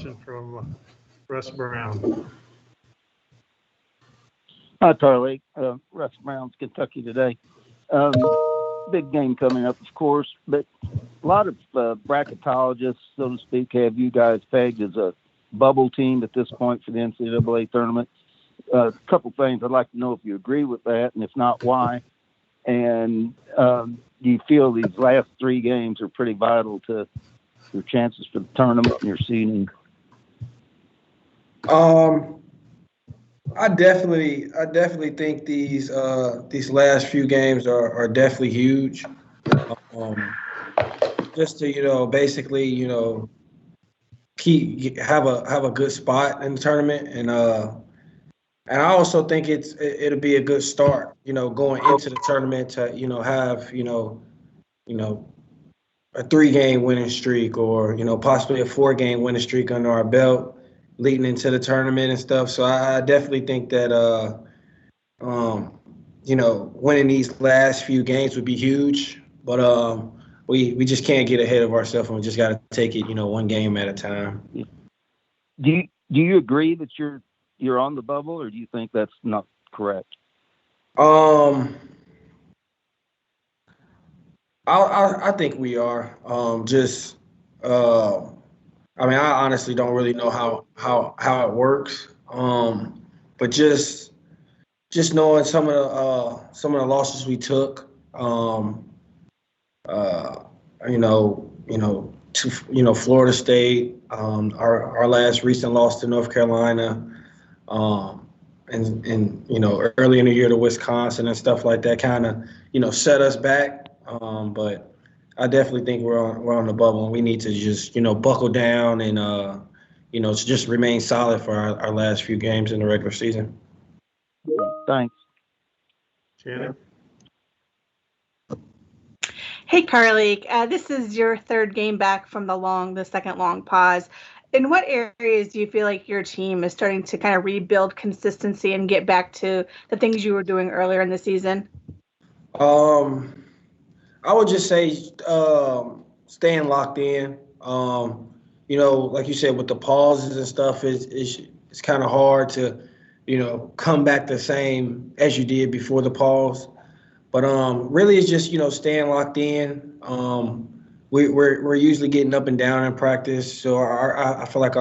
question from Russ Brown. Hi, Carlik. Russ Brown's Kentucky today. Big game coming up, of course, but a lot of bracketologists, so to speak, have you guys pegged as a bubble team at this point for the NCAA tournament. A couple things I'd like to know if you agree with that, and if not, why. And do you feel these last three games are pretty vital to your chances for the tournament and your seeding? I definitely think these last few games are definitely huge. Just to basically have a good spot in the tournament, and I also think it'll be a good start going into the tournament to have a 3-game winning streak, or possibly a 4-game winning streak under our belt leading into the tournament and stuff. So I definitely think that winning these last few games would be huge, but we just can't get ahead of ourselves, and we just got to take it one game at a time. Do you agree that you're on the bubble, or do you think that's not correct? I think we are. I honestly don't really know how it works. But just knowing some of the losses we took, to Florida State, our last recent loss to North Carolina, and early in the year to Wisconsin and stuff like that kind of set us back. But I definitely think we're on the bubble, and we need to just buckle down and just remain solid for our last few games in the regular season. Thanks. Shannon? Hey, Carlik. This is your third game back from the second long pause. In what areas do you feel like your team is starting to kind of rebuild consistency and get back to the things you were doing earlier in the season? I would just say staying locked in. Like you said, with the pauses and stuff, it's kind of hard to, come back the same as you did before the pause. But really, it's just staying locked in. We're usually getting up and down in practice, so I feel like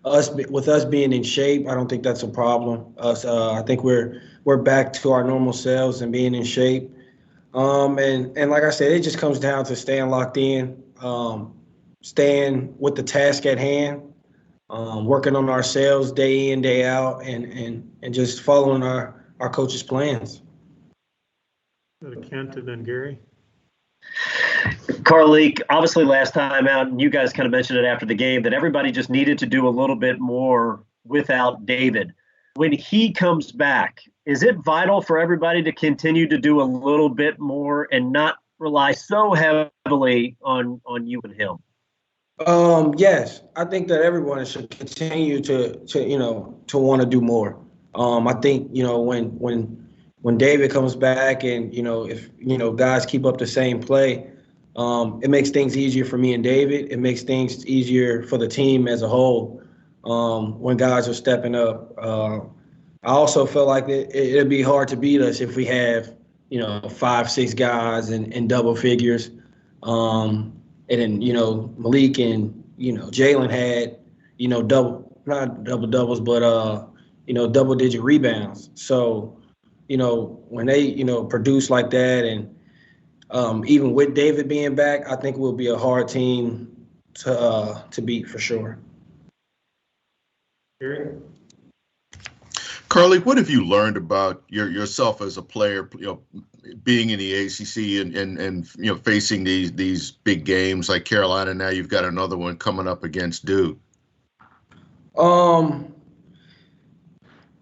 us being in shape, I don't think that's a problem. I think we're back to our normal selves and being in shape. And like I said, it just comes down to staying locked in, staying with the task at hand, working on ourselves day in, day out, and just following our coach's plans. Go to Kent and then Gary. Carlik, obviously last time out, and you guys kind of mentioned it after the game, that everybody just needed to do a little bit more without David. When he comes back, is it vital for everybody to continue to do a little bit more and not rely so heavily on you and him? Yes, I think that everyone should continue to want to do more. I think when David comes back, and if guys keep up the same play, it makes things easier for me and David. It makes things easier for the team as a whole when guys are stepping up. I also feel like it'd be hard to beat us if we have 5-6 guys in double figures, and then Malik and Jalen had not double doubles, but double digit rebounds. So when they produce like that, and even with David being back, I think we'll be a hard team to beat for sure. Gary? Carlik, what have you learned about yourself as a player, being in the ACC and facing these big games like Carolina? Now you've got another one coming up against Duke.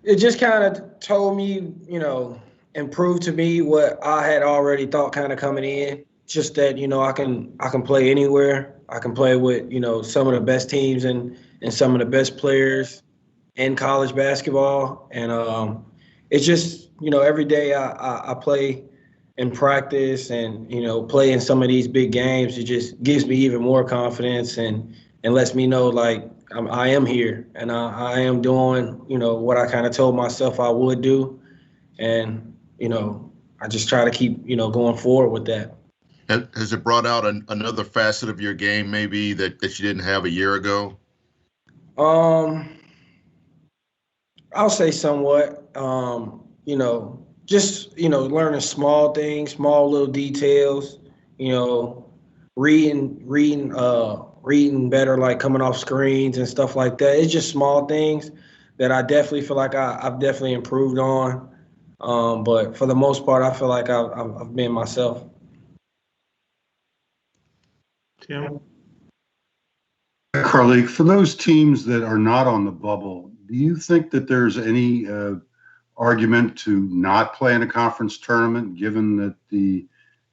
It just kind of told me, and proved to me what I had already thought kind of coming in. Just that I can play anywhere. I can play with some of the best teams and some of the best players in college basketball, and it's just every day I play and practice and play in some of these big games. It just gives me even more confidence and lets me know, like, I am here, and I am doing, you know, what I kind of told myself I would do, and you know, I just try to keep, you know, going forward with that. Has it brought out another facet of your game maybe that you didn't have a year ago? I'll say somewhat. You know, just, you know, learning small things, small little details. You know, reading better, like coming off screens and stuff like that. It's just small things that I definitely feel like I've definitely improved on. But for the most part, I feel like I've been myself. Tim? Carlik, for those teams that are not on the bubble, do you think that there's any argument to not play in a conference tournament, given that the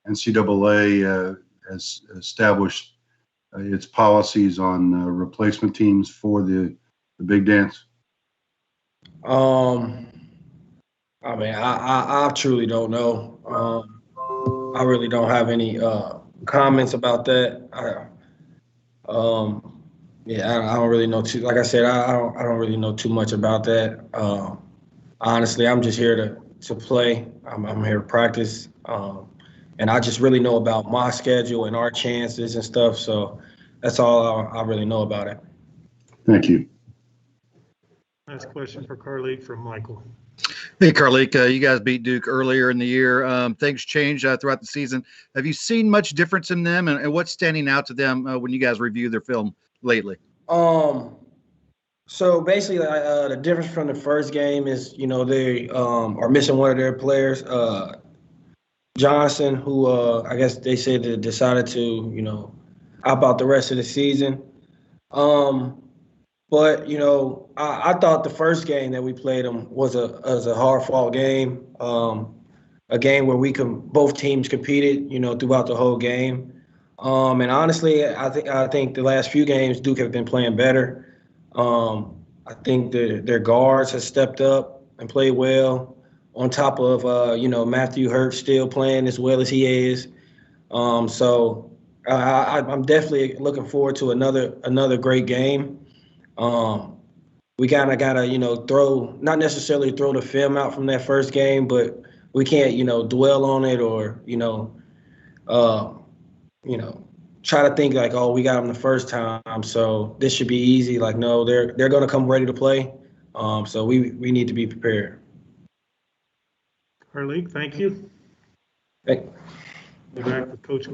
NCAA has established its policies on replacement teams for the Big Dance? I mean, I truly don't know. I really don't have any comments about that. Yeah, I don't really know too. Like I said, I don't really know too much about that. Honestly, I'm just here to play. I'm here to practice, and I just really know about my schedule and our chances and stuff. So that's all I really know about it. Thank you. Last question for Carlik from Michael. Hey, Carlik, you guys beat Duke earlier in the year. Things changed throughout the season. Have you seen much difference in them, and what's standing out to them when you guys review their film lately? So basically, the difference from the first game is, you know, they are missing one of their players, Johnson, who I guess they said they decided to, you know, opt out the rest of the season. But, you know, I thought the first game that we played them was a hard-fought game, a game where both teams competed, you know, throughout the whole game. And honestly, I think the last few games Duke have been playing better. I think their guards have stepped up and played well. On top of you know, Matthew Hurt still playing as well as he is. So I'm definitely looking forward to another great game. We kind of gotta, you know, not necessarily throw the film out from that first game, but we can't, you know, dwell on it or, you know, try to think like, oh, we got them the first time, so this should be easy. Like, no, they're going to come ready to play. So we need to be prepared. Carlik, thank you. Thank Be back with Coach